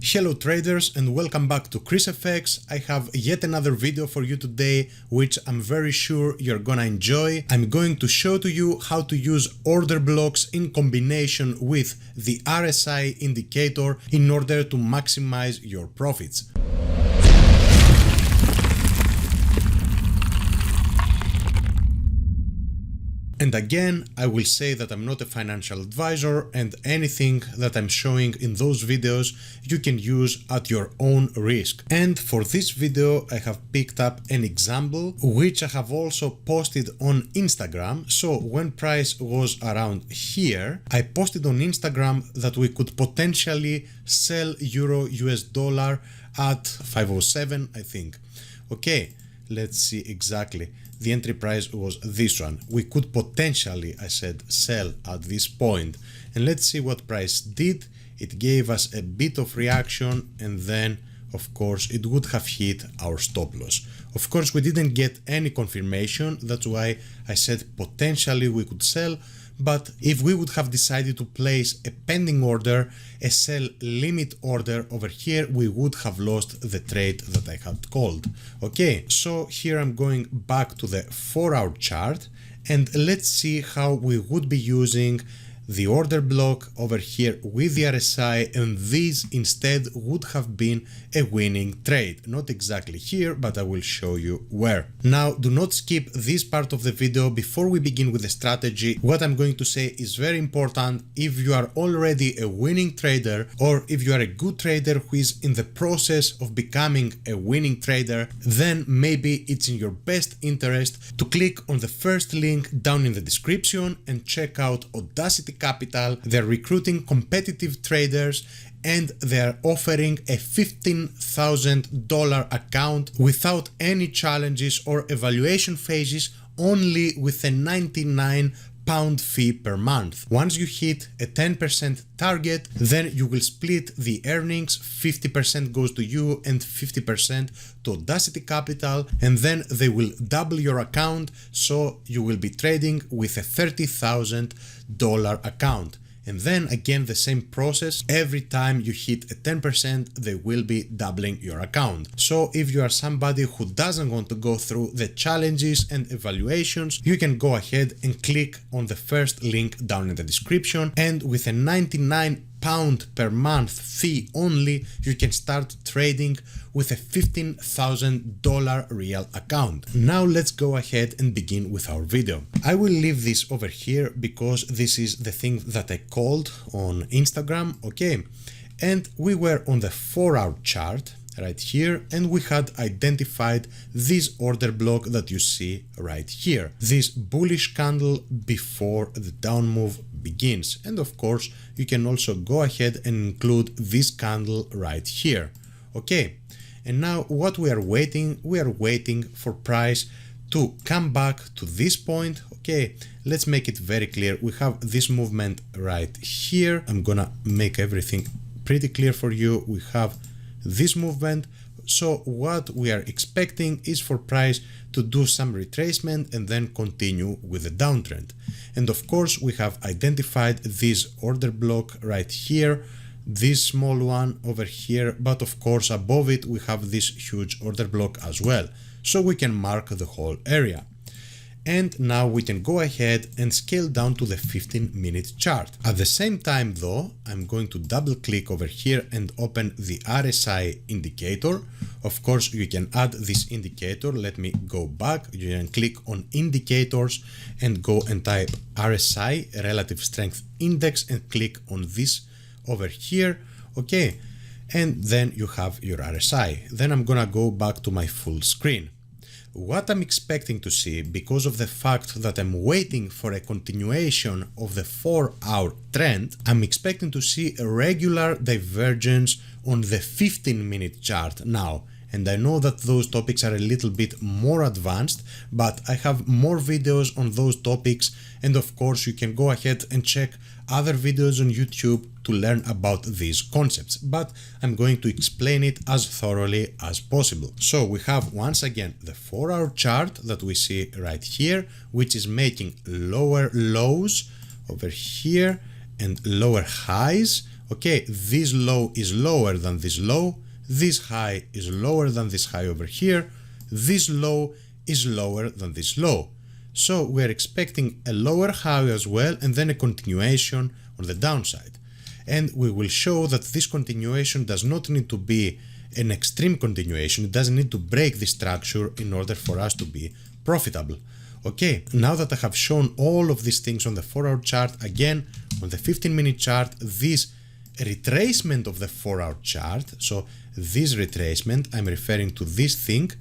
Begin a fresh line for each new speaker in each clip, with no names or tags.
Hello traders and welcome back to ChrisFX. I have yet another video for you today which I'm very sure you're gonna enjoy. I'm going to show to you how to use order blocks in combination with the RSI indicator in order to maximize your profits. And again, I will say that I'm not a financial advisor and anything that I'm showing in those videos you can use at your own risk. And for this video, I have picked up an example which I have also posted on Instagram. So when price was around here, I posted on Instagram that we could potentially sell euro US dollar at 507, I think. Okay, let's see exactly. The entry price was this one. We could potentially, I said, sell at this point. And let's see what price did. It gave us a bit of reaction and then, of course, it would have hit our stop loss. Of course, we didn't get any confirmation. That's why I said potentially we could sell. But if we would have decided to place a pending order, a sell limit order over here, we would have lost the trade that I had called. Okay, so here I'm going back to the 4-hour chart and let's see how we would be using the order block over here with the RSI, and this instead would have been a winning trade. Not exactly here, but I will show you where. Now, do not skip this part of the video before we begin with the strategy. What I'm going to say is very important. If you are already a winning trader, or if you are a good trader who is in the process of becoming a winning trader, then maybe it's in your best interest to click on the first link down in the description and check out Audacity Capital. They're recruiting competitive traders and they're offering a $15,000 account without any challenges or evaluation phases, only with a £99 fee per month. Once you hit a 10% target, then you will split the earnings. 50% goes to you and 50% to Audacity Capital, and then they will double your account, so you will be trading with a $30,000 account. And then again the same process, every time you hit a 10% they will be doubling your account. So if you are somebody who doesn't want to go through the challenges and evaluations, you can go ahead and click on the first link down in the description, and with a £99 per month fee only, you can start trading with a $15,000 real account. Now let's go ahead and begin with our video. I will leave this over here because this is the thing that I called on Instagram, okay? And we were on the 4-hour chart right here, and we had identified this order block that you see right here, this bullish candle before the down move begins. And of course you can also go ahead and include this candle right here. Okay, and now what we are waiting for price to come back to this point. Okay, let's make it very clear. We have this movement right here. I'm gonna make everything pretty clear for you. We have this movement. So what we are expecting is for price to do some retracement and then continue with the downtrend. And of course we have identified this order block right here, this small one over here, but of course above it we have this huge order block as well. So we can mark the whole area. And now we can go ahead and scale down to the 15-minute chart. At the same time though, I'm going to double click over here and open the RSI indicator. Of course, you can add this indicator. Let me go back. You can click on indicators and go and type RSI, Relative Strength Index, and click on this over here. Okay, and then you have your RSI. Then I'm gonna go back to my full screen. What I'm expecting to see, because of the fact that I'm waiting for a continuation of the 4-hour trend, I'm expecting to see a regular divergence on the 15-minute chart now. And I know that those topics are a little bit more advanced, but I have more videos on those topics, and of course you can go ahead and check other videos on YouTube to learn about these concepts, but I'm going to explain it as thoroughly as possible. So we have once again the 4-hour chart that we see right here, which is making lower lows over here and lower highs Okay, this low is lower than this low, this high is lower than this high over here, this low is lower than this low. So we're expecting a lower high as well, and then a continuation on the downside. And we will show that this continuation does not need to be an extreme continuation, it doesn't need to break the structure in order for us to be profitable. Okay, now that I have shown all of these things on the 4-hour chart, again, on the 15-minute chart, this retracement of the 4-hour chart, so this retracement, I'm referring to this thing,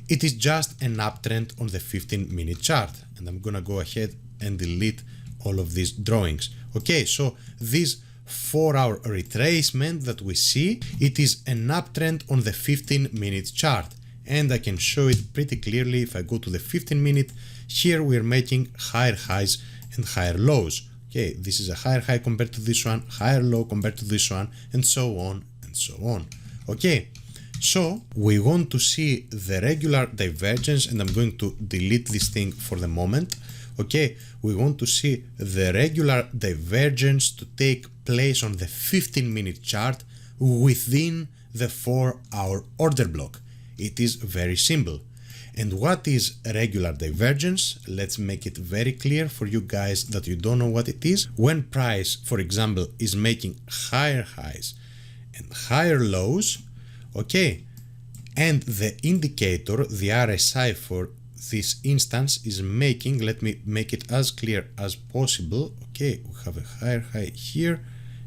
it is just an uptrend on the 15-minute chart. And I'm gonna go ahead and delete all of these drawings. Okay, so this 4-hour retracement that we see, it is an uptrend on the 15-minute chart. And I can show it pretty clearly if I go to the 15-minute. Here we are making higher highs and higher lows. Okay, this is a higher high compared to this one, higher low compared to this one, and so on and so on. Okay, so we want to see the regular divergence, and I'm going to delete this thing for the moment. Okay, we want to see the regular divergence to take place on the 15-minute chart within the 4-hour order block. It is very simple. And what is regular divergence? Let's make it very clear for you guys that you don't know what it is. When price, for example, is making higher highs and higher lows, okay, and the indicator, the RSI for this instance is making, let me make it as clear as possible. Okay, we have a higher high here,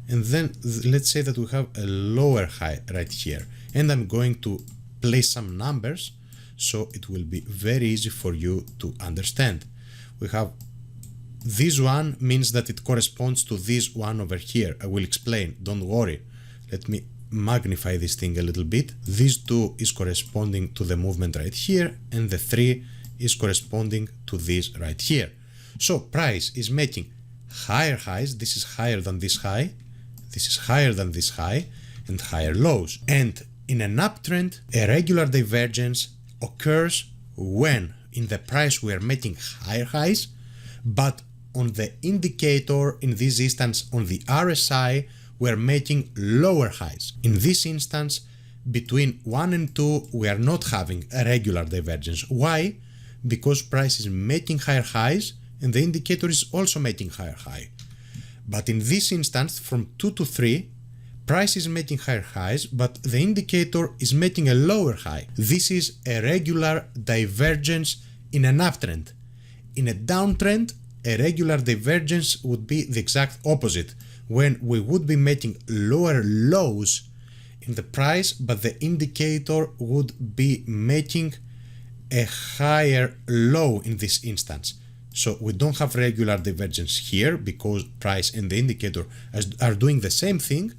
and then let's say that we have a lower high right here. And I'm going to place some numbers so it will be very easy for you to understand. We have this one means that it corresponds to this one over here. I will explain, don't worry. Let me magnify this thing a little bit. This 2 is corresponding to the movement right here, and the 3 is corresponding to this right here. So price is making higher highs, this is higher than this high, this is higher than this high, and higher lows. And in an uptrend, a regular divergence occurs when in the price we are making higher highs, but on the indicator, in this instance on the RSI, we are making lower highs. In this instance, between 1 and 2, we are not having a regular divergence. Why? Because price is making higher highs and the indicator is also making higher high. But in this instance, from 2 to 3, price is making higher highs, but the indicator is making a lower high. This is a regular divergence in an uptrend. In a downtrend, a regular divergence would be the exact opposite, when we would be making lower lows in the price, but the indicator would be making a higher low in this instance. So we don't have regular divergence here because price and the indicator are doing the same thing,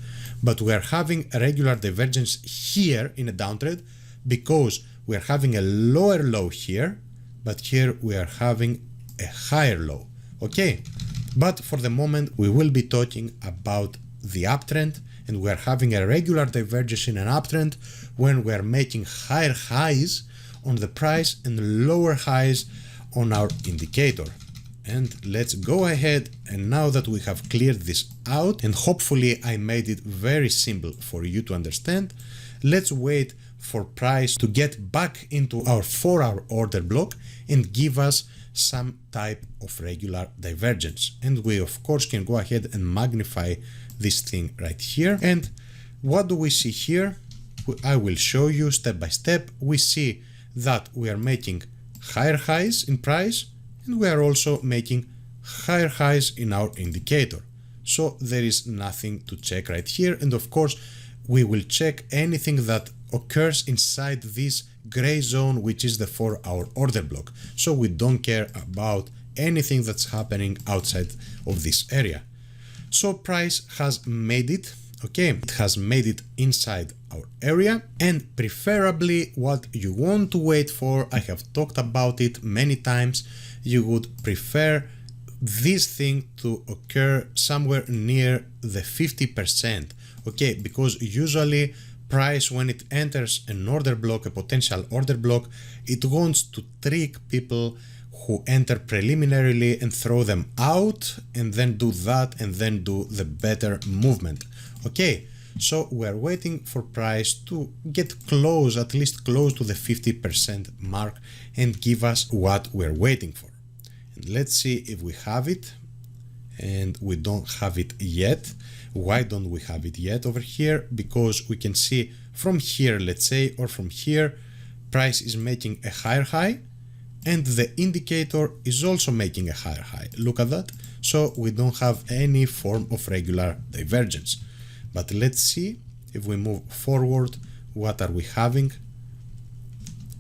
but we are having a regular divergence here in a downtrend because we are having a lower low here, but here we are having a higher low. Okay, but for the moment we will be talking about the uptrend, and we are having a regular divergence in an uptrend when we are making higher highs on the price and lower highs on our indicator. And let's go ahead, and now that we have cleared this out, and hopefully I made it very simple for you to understand, let's wait for price to get back into our 4-hour order block and give us some type of regular divergence. And we of course can go ahead and magnify this thing right here. And what do we see here? I will show you step by step. We see that we are making higher highs in price, and we are also making higher highs in our indicator. So there is nothing to check right here. And of course, we will check anything that occurs inside this gray zone, which is the 4-hour order block. So we don't care about anything that's happening outside of this area. So price has made it, okay, it has made it inside our area, and preferably what you want to wait for, I have talked about it many times, you would prefer this thing to occur somewhere near the 50%, okay, because usually price, when it enters an order block, a potential order block, it wants to trick people who enter preliminarily and throw them out, and then do that, and then do the better movement. Okay, so we're waiting for price to get close, at least close to the 50% mark and give us what we're waiting for. And let's see if we have it. And we don't have it yet. Why don't we have it yet over here? Because we can see from here, let's say, or from here, price is making a higher high and the indicator is also making a higher high. Look at that. So we don't have any form of regular divergence. But let's see if we move forward, what are we having?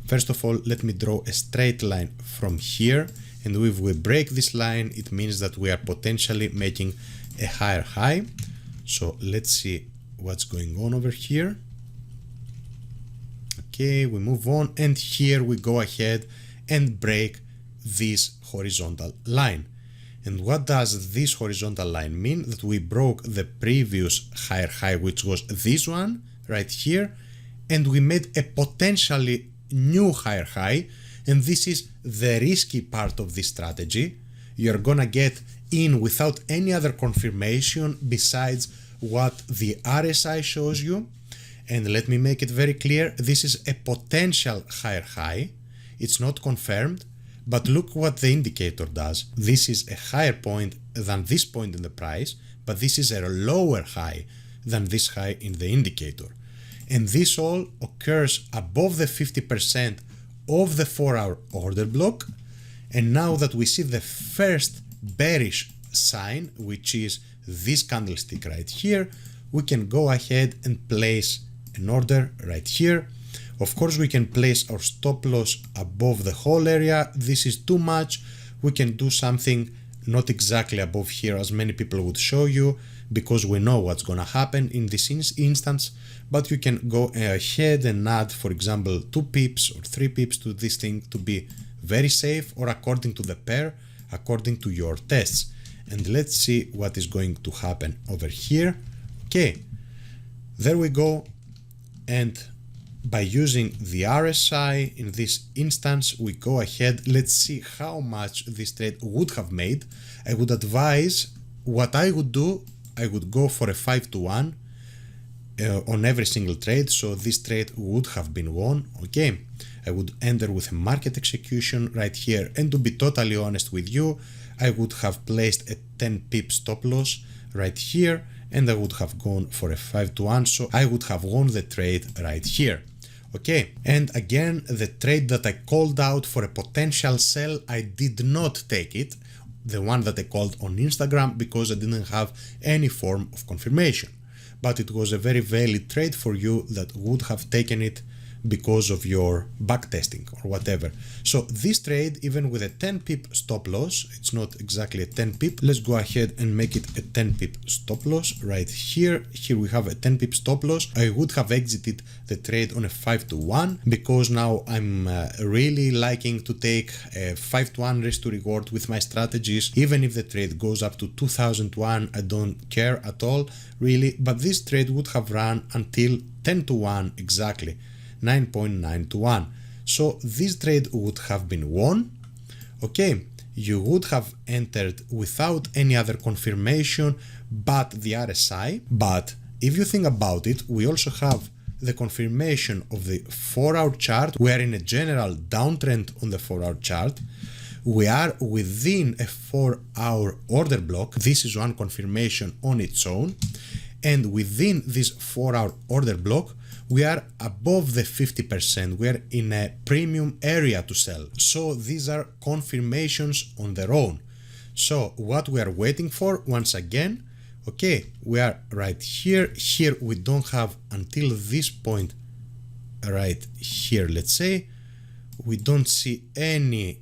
First of all, let me draw a straight line from here. And if we break this line, it means that we are potentially making a higher high. So let's see what's going on over here. Okay, we move on, and here we go ahead and break this horizontal line. And what does this horizontal line mean? That we broke the previous higher high, which was this one right here, and we made a potentially new higher high. And this is the risky part of this strategy. You're gonna get in without any other confirmation besides what the RSI shows you. And let me make it very clear, this is a potential higher high. It's not confirmed, but look what the indicator does. This is a higher point than this point in the price, but this is a lower high than this high in the indicator. And this all occurs above the 50% of the 4-hour order block. And now that we see the first bearish sign, which is this candlestick right here, we can go ahead and place an order right here. Of course, we can place our stop loss above the whole area. This is too much. We can do something not exactly above here as many people would show you, because we know what's gonna happen in this instance. But you can go ahead and add, for example, 2 pips or 3 pips to this thing to be very safe, or according to the pair, according to your tests. And let's see what is going to happen over here. Okay, there we go. And by using the RSI in this instance, we go ahead. Let's see how much this trade would have made. I would advise, what I would do, I would go for a 5-to-1 on every single trade. So this trade would have been won. Okay, I would enter with a market execution right here. And to be totally honest with you, I would have placed a 10 pip stop loss right here, and I would have gone for a 5-to-1. So I would have won the trade right here. Okay, and again, the trade that I called out for a potential sell, I did not take it, the one that I called on Instagram, because I didn't have any form of confirmation. But it was a very valid trade for you that would have taken it because of your backtesting or whatever. So this trade, even with a 10 pip stop loss, it's not exactly a 10 pip. Let's go ahead and make it a 10 pip stop loss right here. Here we have a 10 pip stop loss. I would have exited the trade on a 5-to-1, because now I'm really liking to take a 5-to-1 risk to reward with my strategies. Even if the trade goes up to 2000-to-1, I don't care at all, really. But this trade would have run until 10-to-1 exactly. 9.9-to-1. So this trade would have been won. Okay, you would have entered without any other confirmation but the RSI. But if you think about it, we also have the confirmation of the 4-hour chart. We are in a general downtrend on the 4-hour chart. We are within a 4-hour order block. This is one confirmation on its own. And within this 4-hour order block, we are above the 50%. We are in a premium area to sell. So these are confirmations on their own. So what we are waiting for, once again, okay, we are right here. Here we don't have until this point right here, let's say. We don't see any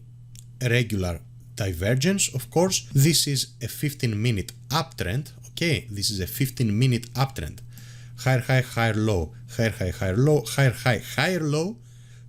regular divergence, of course. This is a 15-minute uptrend. Okay, this is a 15-minute uptrend. Higher high, higher low, higher high, higher low, higher high, higher low.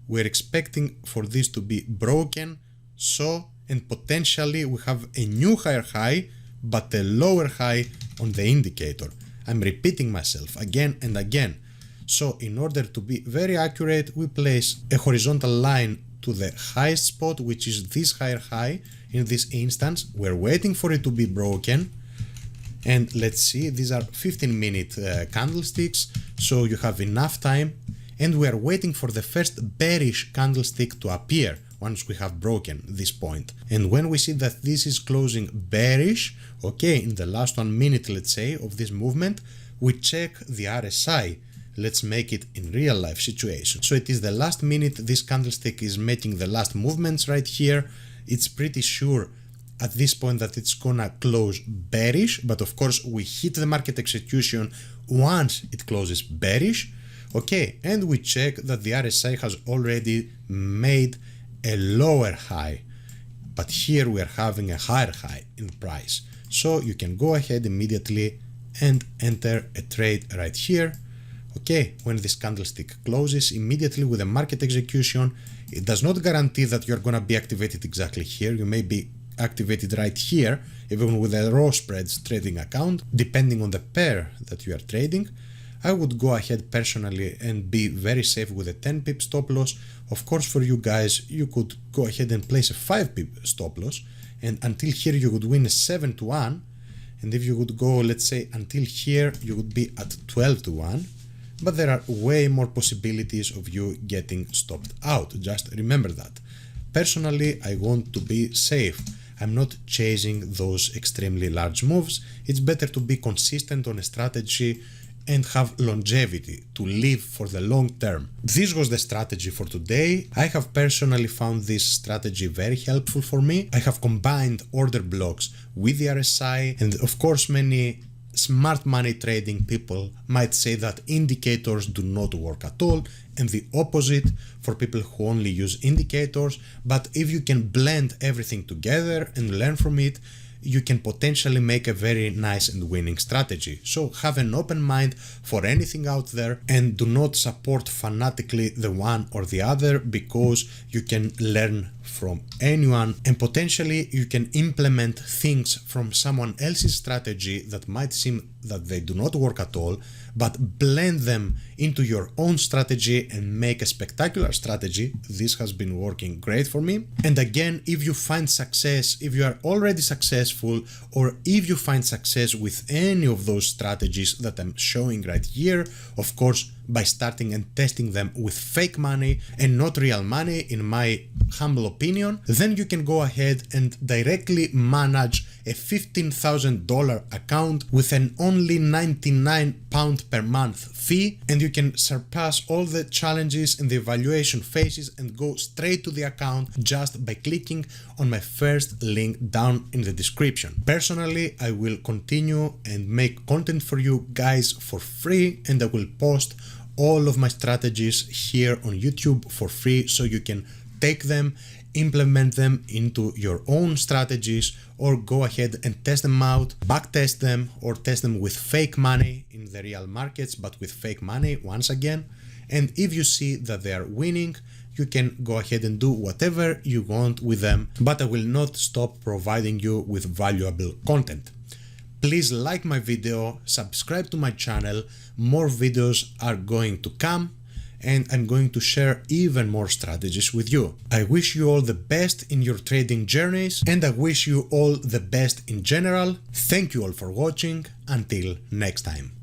We're expecting for this to be broken. So, and potentially we have a new higher high, but a lower high on the indicator. I'm repeating myself again and again. So in order to be very accurate, we place a horizontal line to the highest spot, which is this higher high in this instance. We're waiting for it to be broken. And let's see, these are 15-minute candlesticks, so you have enough time, and we are waiting for the first bearish candlestick to appear once we have broken this point. And when we see that this is closing bearish, okay, in the last 1 minute, let's say, of this movement, we check the RSI. Let's make it in real life situation. So it is the last minute this candlestick is making the last movements right here. It's pretty sure at this point that it's gonna close bearish, but of course we hit the market execution once it closes bearish. Okay, and we check that the RSI has already made a lower high, but here we are having a higher high in price. So you can go ahead immediately and enter a trade right here. Okay, when this candlestick closes immediately with a market execution, it does not guarantee that you're gonna be activated exactly here. You may be activated right here, even with a raw spreads trading account, depending on the pair that you are trading. I would go ahead personally and be very safe with a 10 pip stop loss. Of course, for you guys, you could go ahead and place a 5 pip stop loss, and until here you would win a 7-1, and if you would go, let's say, until here, you would be at 12-1. But there are way more possibilities of you getting stopped out. Just remember that. Personally, I want to be safe. I'm not chasing those extremely large moves. It's better to be consistent on a strategy and have longevity to live for the long term. This was the strategy for today. I have personally found this strategy very helpful for me. I have combined order blocks with the RSI, and of course many smart money trading people might say that indicators do not work at all, and the opposite for people who only use indicators. But if you can blend everything together and learn from it, you can potentially make a very nice and winning strategy. So have an open mind for anything out there and do not support fanatically the one or the other, because you can learn from anyone and potentially you can implement things from someone else's strategy that might seem that they do not work at all, but blend them into your own strategy and make a spectacular strategy. This has been working great for me. And again, if you find success, if you are already successful, or if you find success with any of those strategies that I'm showing right here, of course, by starting and testing them with fake money and not real money, in my humble opinion, then you can go ahead and directly manage a $15,000 account with an only £99 per month fee, and you can surpass all the challenges in the evaluation phases and go straight to the account just by clicking on my first link down in the description. Personally, I will continue and make content for you guys for free, and I will post all of my strategies here on YouTube for free, so you can take them, implement them into your own strategies, or go ahead and test them out, backtest them, or test them with fake money in the real markets, but with fake money once again. And if you see that they are winning, you can go ahead and do whatever you want with them, but I will not stop providing you with valuable content. Please like my video, subscribe to my channel, more videos are going to come, and I'm going to share even more strategies with you. I wish you all the best in your trading journeys, and I wish you all the best in general. Thank you all for watching. Until next time.